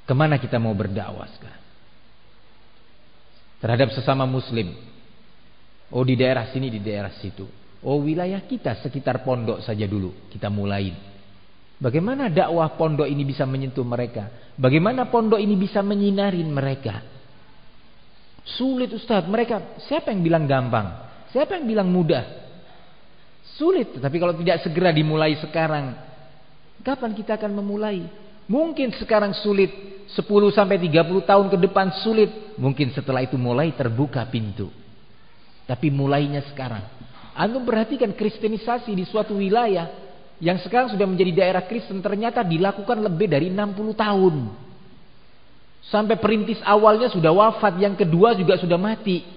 Kemana kita mau berdakwah sekarang? Terhadap sesama muslim. Oh, di daerah sini, di daerah situ. Oh, wilayah kita sekitar pondok saja dulu kita mulai. Bagaimana dakwah pondok ini bisa menyentuh mereka? Bagaimana pondok ini bisa menyinarin mereka? Sulit Ustaz. Mereka, siapa yang bilang gampang? Siapa yang bilang mudah? Sulit. Tapi kalau tidak segera dimulai sekarang, kapan kita akan memulai? Mungkin sekarang sulit, 10 sampai 30 tahun ke depan sulit. Mungkin setelah itu mulai terbuka pintu. Tapi mulainya sekarang. Antum perhatikan kristenisasi di suatu wilayah yang sekarang sudah menjadi daerah Kristen ternyata dilakukan lebih dari 60 tahun. Sampai perintis awalnya sudah wafat, yang kedua juga sudah mati.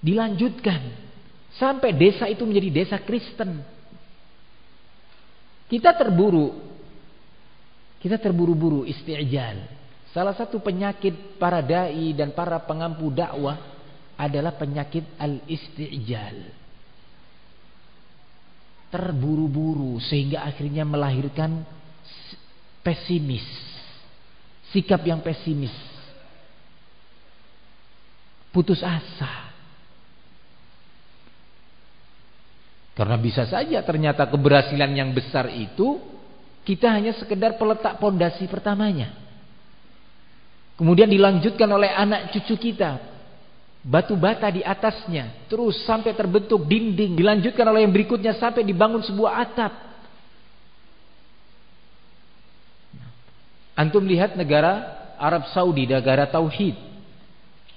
Dilanjutkan sampai desa itu menjadi desa Kristen. Kita terburu-buru isti'jal. Salah satu penyakit para dai dan para pengampu dakwah adalah penyakit al-isti'jal. Terburu-buru sehingga akhirnya melahirkan pesimis. Sikap yang pesimis. Putus asa. Karena bisa saja ternyata keberhasilan yang besar itu kita hanya sekedar peletak pondasi pertamanya. Kemudian dilanjutkan oleh anak cucu kita. Batu bata di atasnya. Terus sampai terbentuk dinding. Dilanjutkan oleh yang berikutnya sampai dibangun sebuah atap. Antum lihat negara Arab Saudi, negara tauhid.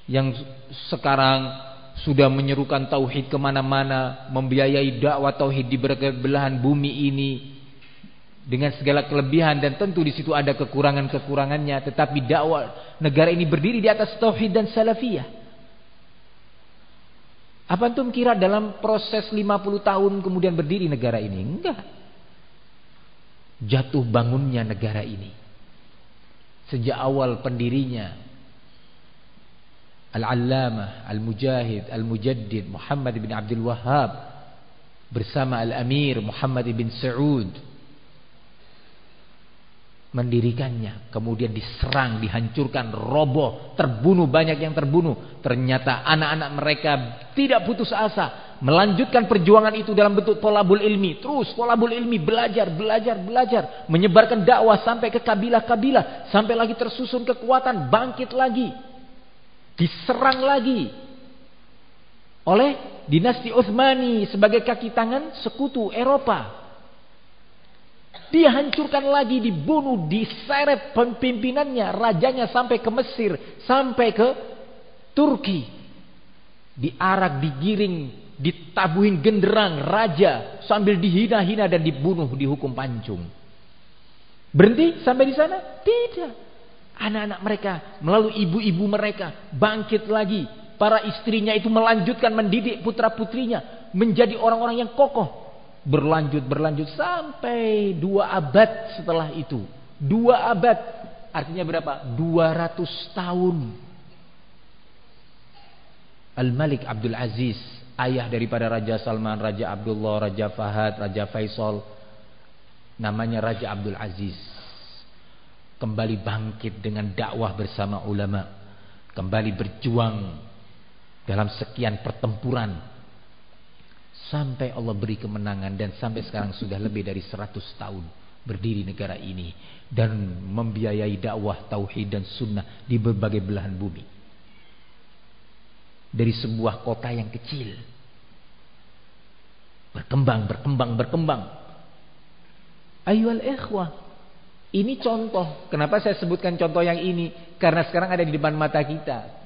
Yang sekarang sudah menyerukan tauhid kemana-mana. Membiayai dakwah tauhid di berbagai belahan bumi ini. Dengan segala kelebihan, dan tentu di situ ada kekurangan-kekurangannya, tetapi dakwah negara ini berdiri di atas tauhid dan salafiyah. Apa antum kira dalam proses 50 tahun kemudian berdiri negara ini? Enggak. Jatuh bangunnya negara ini. Sejak awal pendirinya Al-Allamah, Al-Mujahid, Al-Mujaddid Muhammad bin Abdul Wahhab bersama Al-Amir Muhammad bin Saud mendirikannya, kemudian diserang, dihancurkan, roboh, terbunuh, banyak yang terbunuh. Ternyata anak-anak mereka tidak putus asa, melanjutkan perjuangan itu dalam bentuk thalabul ilmi. Terus thalabul ilmi, belajar, menyebarkan dakwah sampai ke kabilah-kabilah, sampai lagi tersusun kekuatan, bangkit lagi, diserang lagi oleh dinasti Utsmani sebagai kaki tangan sekutu Eropa. Dia hancurkan lagi, dibunuh, diseret pimpinannya, rajanya sampai ke Mesir, sampai ke Turki. Diarak, digiring, ditabuhin genderang raja sambil dihina-hina dan dibunuh, dihukum pancung. Berhenti sampai di sana? Tidak. Anak-anak mereka melalui ibu-ibu mereka bangkit lagi. Para istrinya itu melanjutkan mendidik putra-putrinya menjadi orang-orang yang kokoh. Berlanjut sampai 2 abad setelah itu. 2 abad artinya berapa? 200 tahun. Al-Malik Abdul Aziz, ayah daripada Raja Salman, Raja Abdullah, Raja Fahad, Raja Faisal, namanya Raja Abdul Aziz, kembali bangkit dengan dakwah bersama ulama, kembali berjuang dalam sekian pertempuran sampai Allah beri kemenangan, dan sampai sekarang sudah lebih dari 100 tahun berdiri negara ini dan membiayai dakwah tauhid dan sunnah di berbagai belahan bumi. Dari sebuah kota yang kecil berkembang. Ayyuhal ikhwah, ini contoh. Kenapa saya sebutkan contoh yang ini? Karena sekarang ada di depan mata kita.